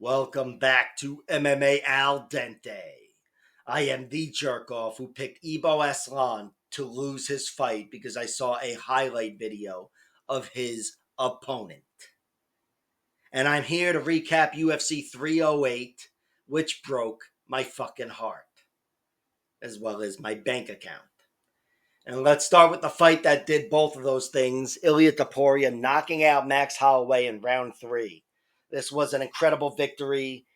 Welcome back to MMA Al Dente. I am the jerk off who picked Ibo Aslan to lose his fight because I saw a highlight video of his opponent. And I'm here to recap UFC 308, which broke my fucking heart, as well as my bank account. And let's start with the fight that did both of those things. Ilia Topuria knocking out Max Holloway in round 3. This was an incredible victory.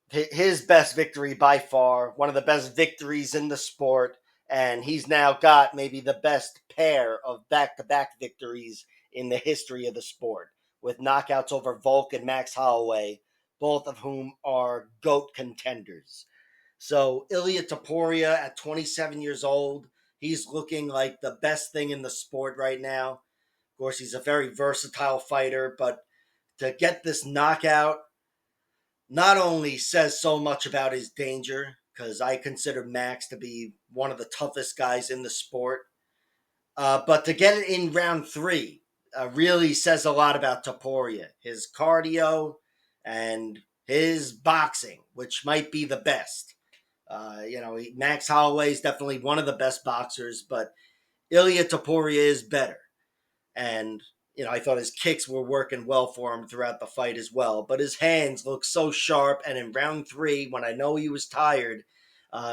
His best victory by far, one of the best victories in the sport, and he's now got maybe the best pair of back-to-back victories in the history of the sport, with knockouts over Volk and Max Holloway, both of whom are GOAT contenders. So Ilia Topuria at 27 years old, he's looking like the best thing in the sport right now. Of course, he's a very versatile fighter, but to get this knockout not only says so much about his danger, because I consider Max to be one of the toughest guys in the sport, but to get it in round 3 really says a lot about Topuria, his cardio and his boxing, which might be the best. Max Holloway is definitely one of the best boxers, but Ilia Topuria is better. And I thought his kicks were working well for him throughout the fight as well. But his hands looked so sharp. And in round 3, when I know he was tired,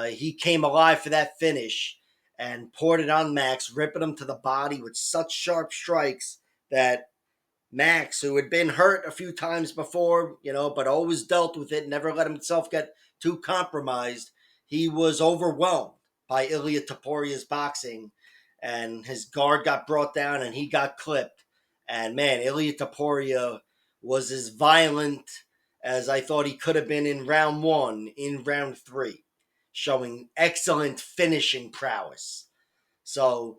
he came alive for that finish and poured it on Max, ripping him to the body with such sharp strikes that Max, who had been hurt a few times before, but always dealt with it, never let himself get too compromised, he was overwhelmed by Ilia Topuria's boxing. And his guard got brought down and he got clipped. And man, Ilia Topuria was as violent as I thought he could have been in round 1, in round 3, showing excellent finishing prowess. So,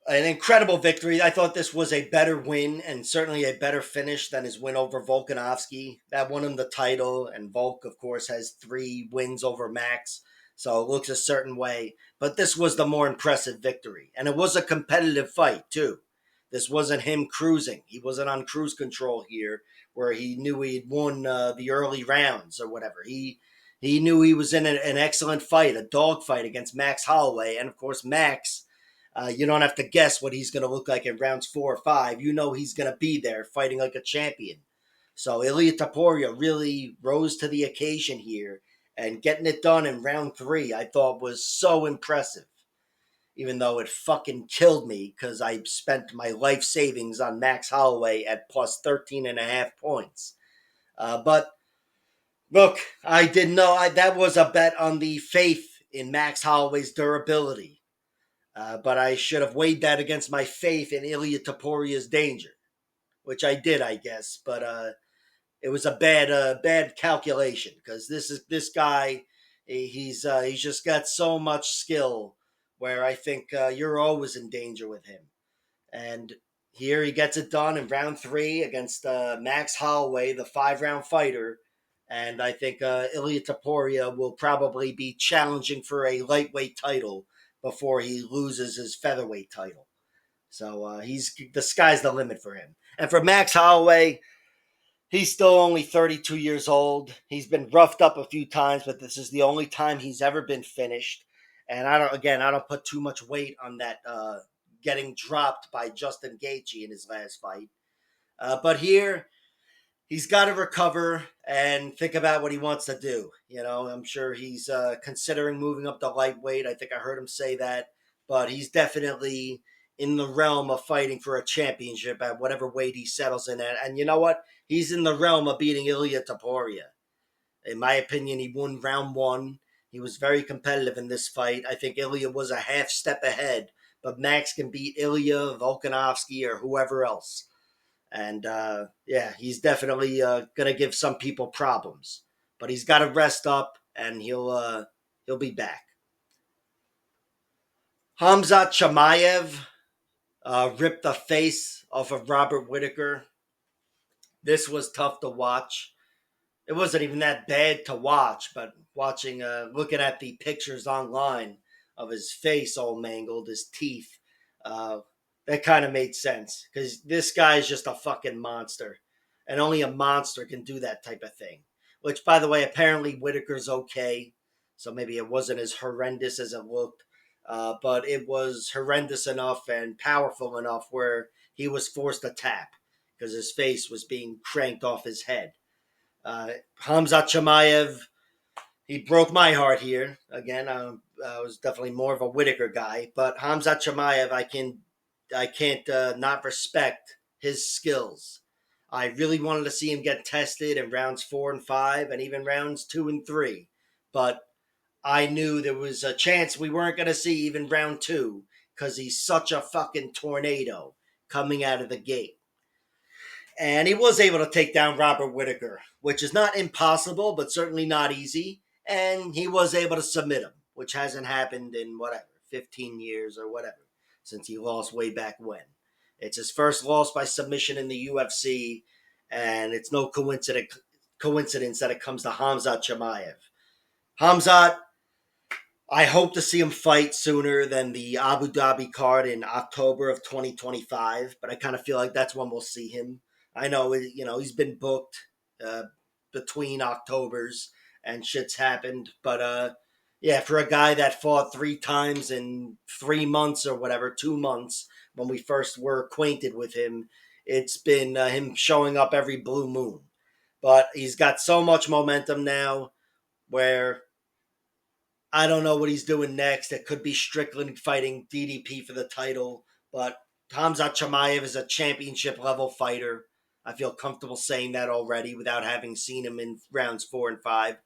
an incredible victory. I thought this was a better win and certainly a better finish than his win over Volkanovski. That won him the title, and Volk, of course, has 3 wins over Max. So it looks a certain way. But this was the more impressive victory. And it was a competitive fight, too. This wasn't him cruising. He wasn't on cruise control here where he knew he'd won the early rounds or whatever. He knew he was in an excellent fight, a dog fight against Max Holloway. And, of course, Max, you don't have to guess what he's going to look like in rounds 4 or 5. You know he's going to be there fighting like a champion. So Ilia Topuria really rose to the occasion here. And getting it done in round 3, I thought was so impressive. Even though it fucking killed me because I spent my life savings on Max Holloway at plus 13.5 points. But look, I didn't know that was a bet on the faith in Max Holloway's durability. But I should have weighed that against my faith in Ilia Topuria's danger, which I did, I guess. But it was a bad calculation because this guy. He's just got so much skill where I think you're always in danger with him. And here he gets it done in round 3 against Max Holloway, the 5-round fighter. And I think Ilia Topuria will probably be challenging for a lightweight title before he loses his featherweight title. So the sky's the limit for him. And for Max Holloway, he's still only 32 years old. He's been roughed up a few times, but this is the only time he's ever been finished. And I don't put too much weight on that getting dropped by Justin Gaethje in his last fight. But here, he's got to recover and think about what he wants to do. I'm sure he's considering moving up to lightweight. I think I heard him say that. But he's definitely in the realm of fighting for a championship at whatever weight he settles in at. And you know what? He's in the realm of beating Ilia Topuria. In my opinion, he won round 1. He was very competitive in this fight. I think Ilia was a half step ahead, but Max can beat Ilia, Volkanovski, or whoever else. And he's definitely going to give some people problems. But he's got to rest up, and he'll be back. Khamzat Chimaev ripped the face off of Robert Whittaker. This was tough to watch. It wasn't even that bad to watch, but looking at the pictures online of his face all mangled, his teeth, that kind of made sense because this guy is just a fucking monster. and only a monster can do that type of thing. Which, by the way, apparently Whitaker's okay, so maybe it wasn't as horrendous as it looked, but it was horrendous enough and powerful enough where he was forced to tap because his face was being cranked off his head. Hamzat Chimaev, he broke my heart here. Again, I was definitely more of a Whitaker guy, but Hamzat Chimaev, I can't not respect his skills. I really wanted to see him get tested in rounds 4 and 5, and even rounds 2 and 3, but I knew there was a chance we weren't going to see even round 2 because he's such a fucking tornado coming out of the gate. And he was able to take down Robert Whitaker, which is not impossible, but certainly not easy. And he was able to submit him, which hasn't happened in whatever, 15 years or whatever, since he lost way back when. It's his first loss by submission in the UFC, and it's no coincidence that it comes to Hamzat Chimaev. Hamzat, I hope to see him fight sooner than the Abu Dhabi card in October of 2025, but I kind of feel like that's when we'll see him. I know, he's been booked uh, between Octobers and shit's happened, but yeah, for a guy that fought 3 times in 3 months or whatever, 2 months when we first were acquainted with him, it's been him showing up every blue moon. But he's got so much momentum now where I don't know what he's doing next. It could be Strickland fighting DDP for the title, but Hamzat Chimaev is a championship level fighter. I feel comfortable saying that already without having seen him in rounds 4 and 5.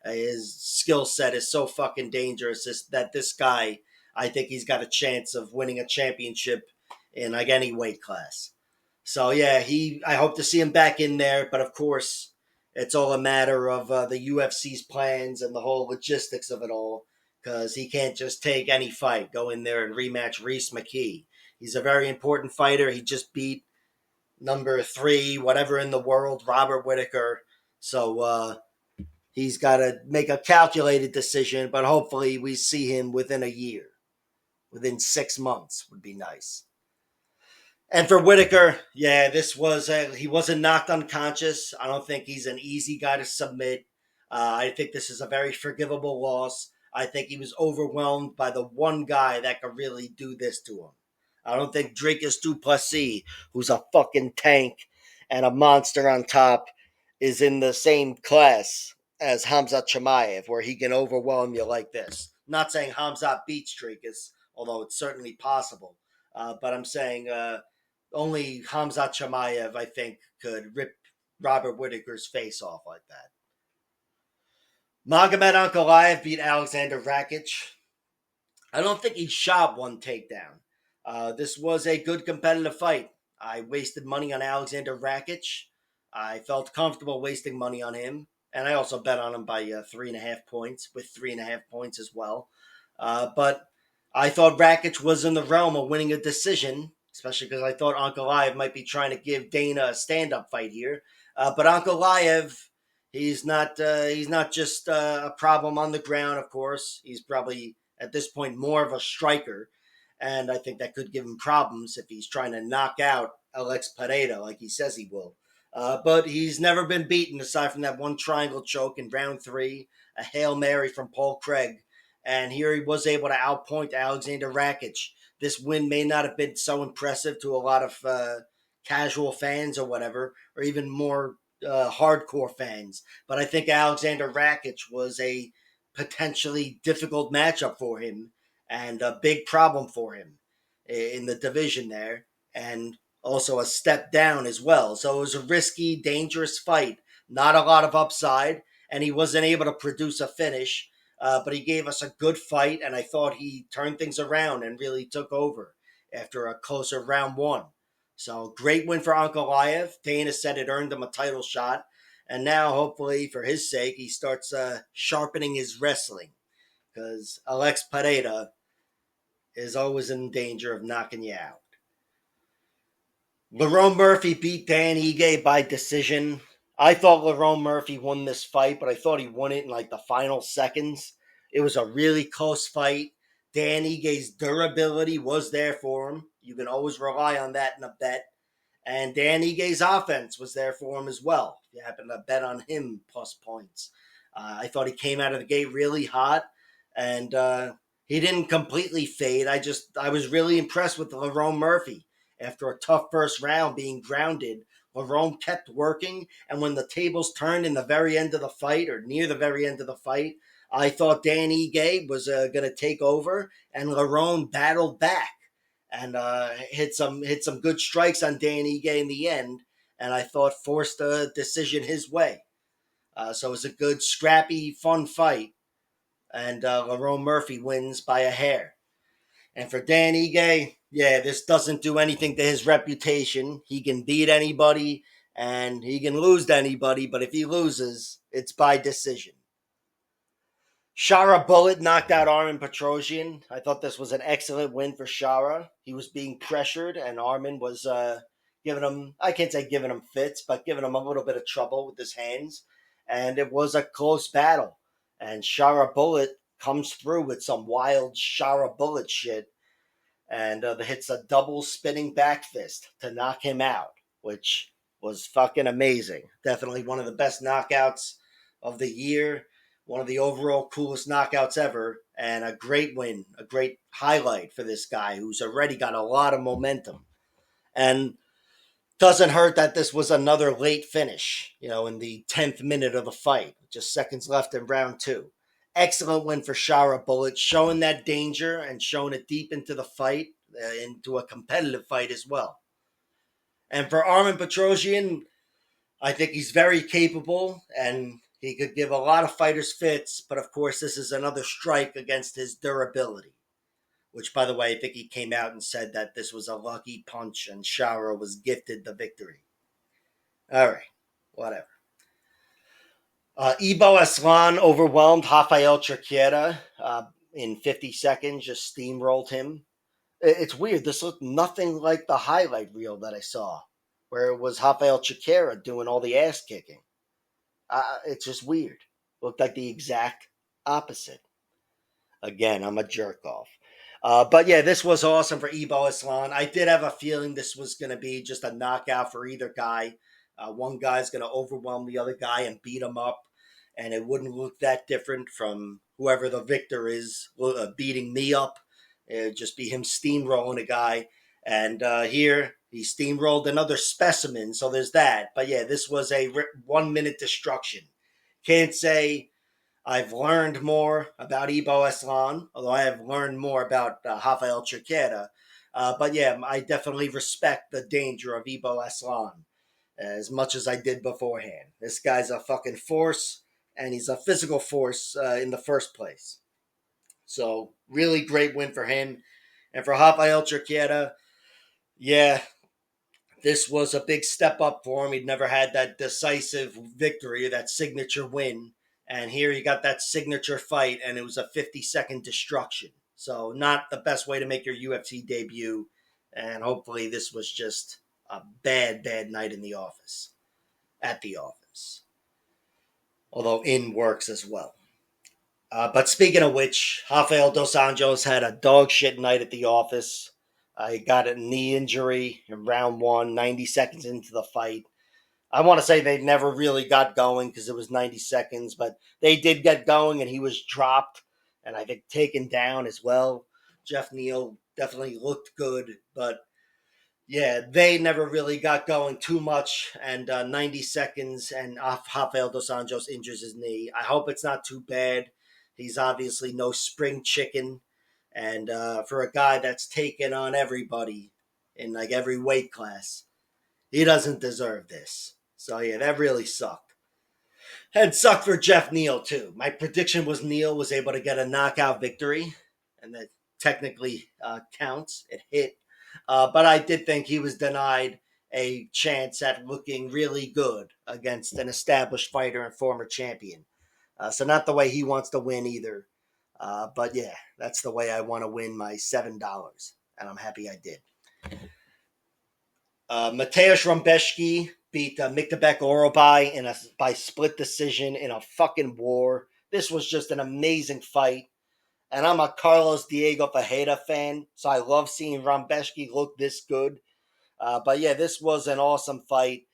His skill set is so fucking dangerous that this guy, I think he's got a chance of winning a championship in like any weight class. So yeah, I hope to see him back in there, but of course, it's all a matter of the UFC's plans and the whole logistics of it all. Because he can't just take any fight, go in there and rematch Reese McKee. He's a very important fighter. He just beat number 3, whatever in the world, Robert Whitaker. So he's got to make a calculated decision, but hopefully we see him within a year. Within 6 months would be nice. And for Whitaker, yeah, he wasn't knocked unconscious. I don't think he's an easy guy to submit. I think this is a very forgivable loss. I think he was overwhelmed by the one guy that could really do this to him. I don't think Dricus du Plessis, who's a fucking tank and a monster on top, is in the same class as Hamzat Chimaev, where he can overwhelm you like this. I'm not saying Hamzat beats Dricus, although it's certainly possible. But I'm saying only Hamzat Chimaev, I think, could rip Robert Whitaker's face off like that. Magomed Ankalaev beat Alexander Rakic. I don't think he shot one takedown. This was a good competitive fight. I wasted money on Alexander Rakic. I felt comfortable wasting money on him. And I also bet on him by 3.5 points, with 3.5 points as well. But I thought Rakic was in the realm of winning a decision, especially because I thought Ankalaev might be trying to give Dana a stand-up fight here. But Ankalaev, he's not just a problem on the ground, of course. He's probably, at this point, more of a striker. And I think that could give him problems if he's trying to knock out Alex Pereira like he says he will. But he's never been beaten aside from that one triangle choke in round 3, a Hail Mary from Paul Craig. And here he was able to outpoint Alexander Rakic. This win may not have been so impressive to a lot of casual fans or whatever, or even more hardcore fans. But I think Alexander Rakic was a potentially difficult matchup for him and a big problem for him in the division there. And also a step down as well. So it was a risky, dangerous fight. Not a lot of upside, and he wasn't able to produce a finish. But he gave us a good fight, and I thought he turned things around and really took over after a closer round 1. So great win for Ankalaev. Dana said it earned him a title shot. And now, hopefully, for his sake, he starts sharpening his wrestling. Because Alex Pereira is always in danger of knocking you out. Lerone Murphy beat Dan Ige by decision. I thought Lerone Murphy won this fight, but I thought he won it in like the final seconds. It was a really close fight. Dan Ige's durability was there for him. You can always rely on that in a bet. And Dan Igue's offense was there for him as well. If you happen to bet on him plus points, I thought he came out of the gate really hot, and he didn't completely fade. I was really impressed with Lerone Murphy after a tough first round being grounded. Lerone kept working, and when the tables turned in the very end of the fight, or near the very end of the fight, I thought Dan Ige was going to take over, and Lerone battled back and hit some good strikes on Dan Ige in the end, and I thought forced a decision his way. So it was a good, scrappy, fun fight, and Lerone Murphy wins by a hair. And for Dan Ige, yeah, this doesn't do anything to his reputation. He can beat anybody and he can lose to anybody, but if he loses, it's by decision. Shara Bullet knocked out Armin Petrosian. I thought this was an excellent win for Shara. He was being pressured, and Armin was giving him, I can't say giving him fits, but giving him a little bit of trouble with his hands. And it was a close battle. And Shara Bullet comes through with some wild Shara Bullet shit and hits a double spinning back fist to knock him out, which was fucking amazing. Definitely one of the best knockouts of the year, one of the overall coolest knockouts ever, and a great win, a great highlight for this guy who's already got a lot of momentum. And doesn't hurt that this was another late finish, in the 10th minute of the fight, just seconds left in round two. Excellent win for Shara Bullet, showing that danger and showing it deep into the fight, into a competitive fight as well. And for Armin Petrosian, I think he's very capable and he could give a lot of fighters fits, but of course, this is another strike against his durability. Which, by the way, I think he came out and said that this was a lucky punch and Shara was gifted the victory. All right, whatever. Ibo Aslan overwhelmed Rafael Chiquera in 50 seconds, just steamrolled him. It's weird. This looked nothing like the highlight reel that I saw, where it was Rafael Chiquera doing all the ass kicking. It's just weird. Looked like the exact opposite. Again, I'm a jerk off. But yeah, this was awesome for Ibo Aslan. I did have a feeling this was going to be just a knockout for either guy. One guy's going to overwhelm the other guy and beat him up, and it wouldn't look that different from whoever the victor is beating me up. It would just be him steamrolling a guy. And here, he steamrolled another specimen, so there's that. But yeah, this was a 1 minute destruction. Can't say I've learned more about Ibo Aslan, although I have learned more about Rafael Chiquera. But yeah, I definitely respect the danger of Ibo Aslan as much as I did beforehand. This guy's a fucking force, and he's a physical force in the first place. So, really great win for him. And for Rafael Chiquera, yeah, this was a big step up for him. He'd never had that decisive victory, that signature win. And here he got that signature fight, and it was a 50-second destruction. So, not the best way to make your UFC debut. And hopefully, this was just a bad, bad night in the office. At the office. Although in works as well. But speaking of which, Rafael Dos Anjos had a dog shit night at the office. He got a knee injury in round one, 90 seconds into the fight. I want to say they never really got going because it was 90 seconds, but they did get going and he was dropped and I think taken down as well. Jeff Neal definitely looked good, but yeah, they never really got going too much, and 90 seconds, and Rafael Dos Anjos injures his knee. I hope it's not too bad. He's obviously no spring chicken, and for a guy that's taken on everybody in like every weight class, he doesn't deserve this. So yeah, that really sucked. And sucked for Jeff Neal too. My prediction was Neal was able to get a knockout victory, and that technically counts. It hit. But I did think he was denied a chance at looking really good against an established fighter and former champion. So not the way he wants to win either. But yeah, that's the way I want to win my $7. And I'm happy I did. Mateusz Rebecki beat Miktabek Orobai by split decision in a fucking war. This was just an amazing fight. And I'm a Carlos Diego Ferreira fan, so I love seeing Rebecki look this good. But yeah, this was an awesome fight.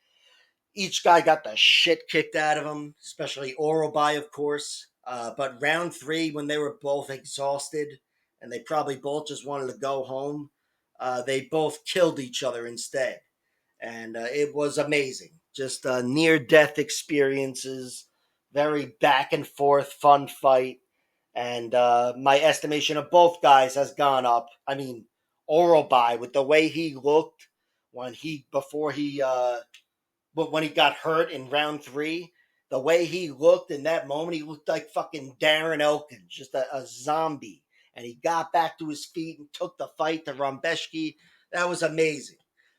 Each guy got the shit kicked out of him, especially Orobai, of course. But round three, when they were both exhausted and they probably both just wanted to go home, they both killed each other instead. And it was amazing. Just near death experiences, very back and forth, fun fight. And my estimation of both guys has gone up. I mean, Orobai, with the way he looked before he but when he got hurt in round three, the way he looked in that moment, he looked like fucking Darren Elkins, just a zombie. And he got back to his feet and took the fight to Rambeshki. That was amazing.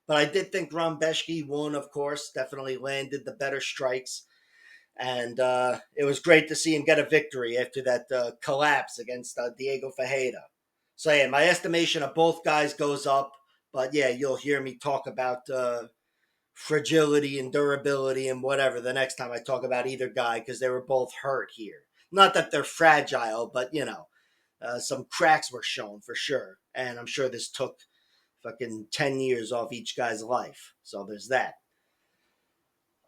But I did think Rambeshki won, of course, definitely landed the better strikes. And it was great to see him get a victory after that collapse against Diego Fajeda. So, yeah, my estimation of both guys goes up. But, yeah, you'll hear me talk about fragility and durability and whatever the next time I talk about either guy because they were both hurt here. Not that they're fragile, but some cracks were shown for sure. And I'm sure this took fucking 10 years off each guy's life. So there's that.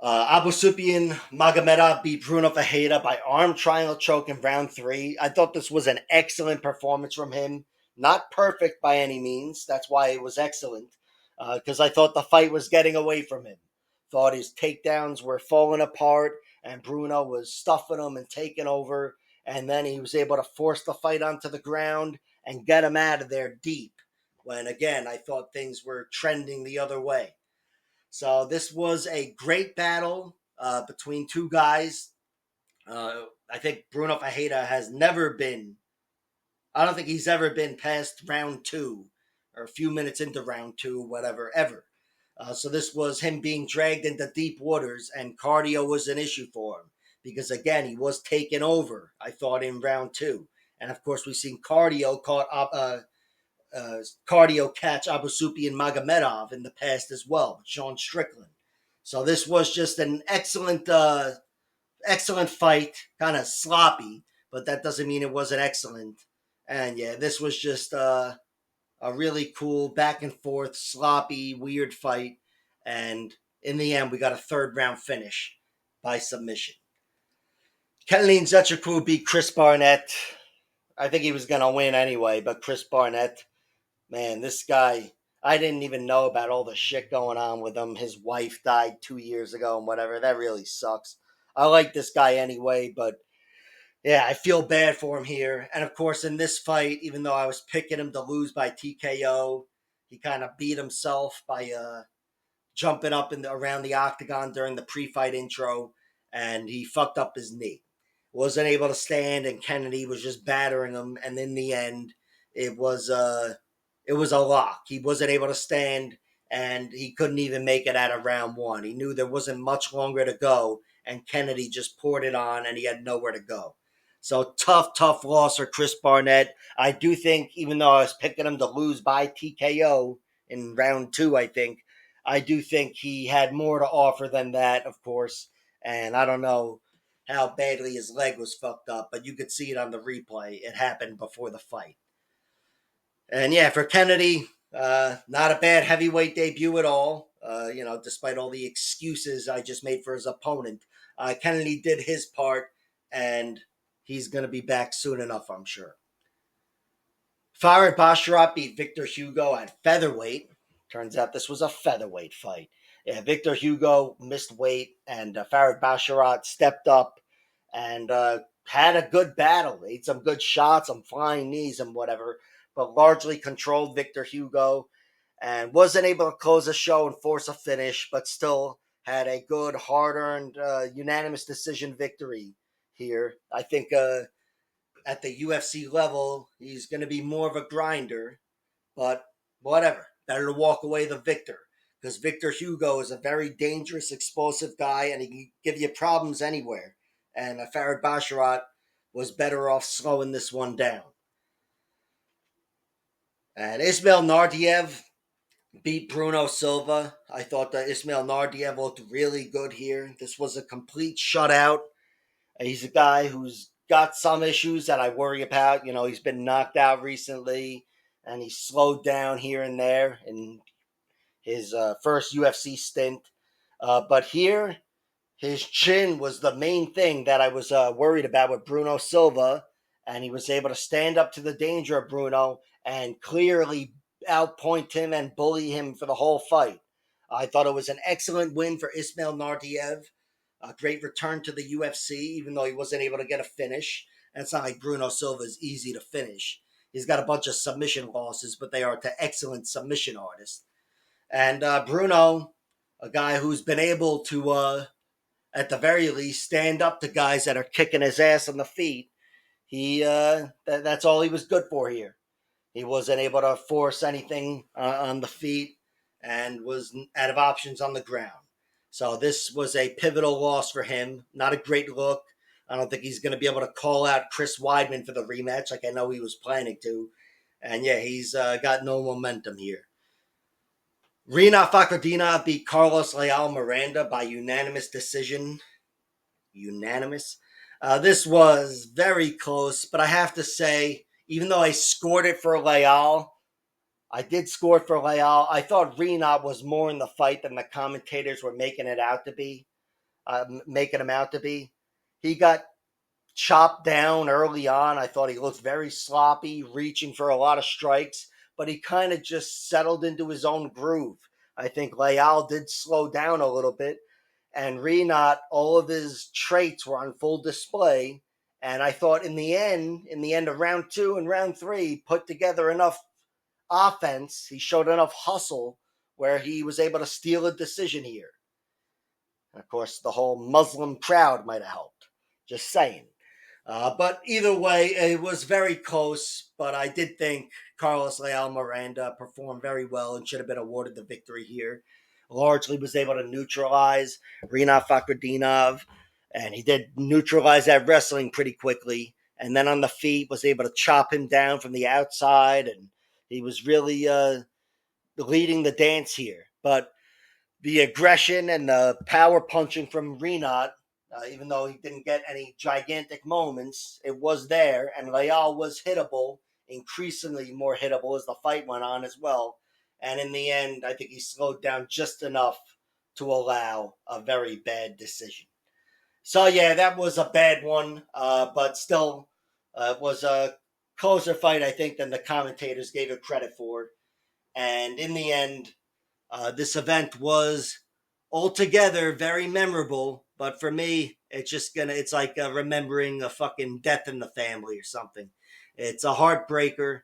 Abu Sufyan Magomedov beat Bruno Fajeda by arm triangle choke in round three. I thought this was an excellent performance from him. Not perfect by any means. That's why it was excellent. Because I thought the fight was getting away from him. Thought his takedowns were falling apart and Bruno was stuffing them and taking over. And then he was able to force the fight onto the ground and get him out of there deep. When again, I thought things were trending the other way. So this was a great battle between two guys. I think Bruno Fajeda has never been. I don't think he's ever been past round two or a few minutes into round two, whatever, ever. So this was him being dragged into deep waters, and cardio was an issue for him because again he was taken over. I thought in round two, and of course we've seen cardio catch Abu Sufyan Magomedov in the past as well, with Sean Strickland. So this was just an excellent fight, kind of sloppy, but that doesn't mean it wasn't excellent. And yeah, this was just a really cool back and forth, sloppy, weird fight. And in the end, we got a third round finish by submission. Kathleen Zetrikou beat Chris Barnett. I think he was going to win anyway, but Chris Barnett, man, this guy, I didn't even know about all the shit going on with him. His wife died 2 years ago and whatever. That really sucks. I like this guy anyway, but yeah, I feel bad for him here. And of course, in this fight, even though I was picking him to lose by TKO, he kind of beat himself by jumping up around the octagon during the pre-fight intro, and he fucked up his knee. Wasn't able to stand, and Kennedy was just battering him. And in the end, it was it was a lock. He wasn't able to stand, and he couldn't even make it out of round one. He knew there wasn't much longer to go, and Kennedy just poured it on, and he had nowhere to go. So tough loss for Chris Barnett. I do think, even though I was picking him to lose by TKO in round two, I do think he had more to offer than that, of course. And I don't know how badly his leg was fucked up, but you could see it on the replay. It happened before the fight. And yeah, for Kennedy, not a bad heavyweight debut at all. Despite all the excuses I just made for his opponent, Kennedy did his part, and he's going to be back soon enough, I'm sure. Farid Basharat beat Victor Hugo at featherweight. Turns out this was a featherweight fight. Yeah, Victor Hugo missed weight, and Farid Basharat stepped up and had a good battle. Ate some good shots, some flying knees and whatever, but largely controlled Victor Hugo and wasn't able to close the show and force a finish, but still had a good, hard-earned, unanimous decision victory here. I think at the UFC level, he's going to be more of a grinder, but whatever. Better to walk away the victor because Victor Hugo is a very dangerous, explosive guy, and he can give you problems anywhere. And Farid Basharat was better off slowing this one down. And Ismail Nardiev beat Bruno Silva. I thought that Ismail Nardiev looked really good here. This was a complete shutout. He's a guy who's got some issues that I worry about. He's been knocked out recently, and he's slowed down here and there. And his first UFC stint. But here, his chin was the main thing that I was worried about with Bruno Silva, and he was able to stand up to the danger of Bruno and clearly outpoint him and bully him for the whole fight. I thought it was an excellent win for Ismail Nardiev. A great return to the UFC, even though he wasn't able to get a finish. And it's not like Bruno Silva is easy to finish. He's got a bunch of submission losses, but they are to excellent submission artists. And Bruno, a guy who's been able to, at the very least, stand up to guys that are kicking his ass on the feet. That's all he was good for here. He wasn't able to force anything on the feet and was out of options on the ground. So this was a pivotal loss for him. Not a great look. I don't think he's going to be able to call out Chris Weidman for the rematch like I know he was planning to. And yeah, he's got no momentum here. Rina Fakhretdinov beat Carlos Leal Miranda by unanimous decision. Unanimous. This was very close, but I have to say, even though I scored it for Leal, I did score it for Leal. I thought Rina was more in the fight than the commentators were making it out to be. Making him out to be. He got chopped down early on. I thought he looked very sloppy, reaching for a lot of strikes, but he kind of just settled into his own groove. I think Leal did slow down a little bit, and Renat, all of his traits were on full display. And I thought in the end of round 2 and round 3, put together enough offense. He showed enough hustle where he was able to steal a decision here. And of course, the whole Muslim crowd might have helped. Just saying. But either way, it was very close. But I did think Carlos Leal Miranda performed very well and should have been awarded the victory here. Largely was able to neutralize Rinat Fakhretdinov, and he did neutralize that wrestling pretty quickly. And then on the feet, was able to chop him down from the outside, and he was really leading the dance here. But the aggression and the power punching from Renat, even though he didn't get any gigantic moments, it was there, and Leal was hittable, increasingly more hittable as the fight went on as well. And in the end, I think he slowed down just enough to allow a very bad decision. So yeah, that was a bad one, but still, it was a closer fight, I think, than the commentators gave it credit for. And in the end, this event was altogether very memorable, but for me, it's like remembering a fucking death in the family or something. It's a heartbreaker.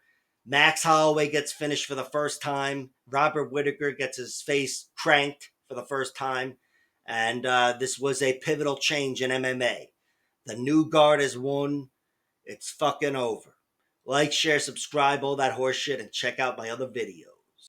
Max Holloway gets finished for the first time. Robert Whittaker gets his face cranked for the first time. And this was a pivotal change in MMA. The new guard has won. It's fucking over. Like, share, subscribe, all that horse shit, and check out my other videos.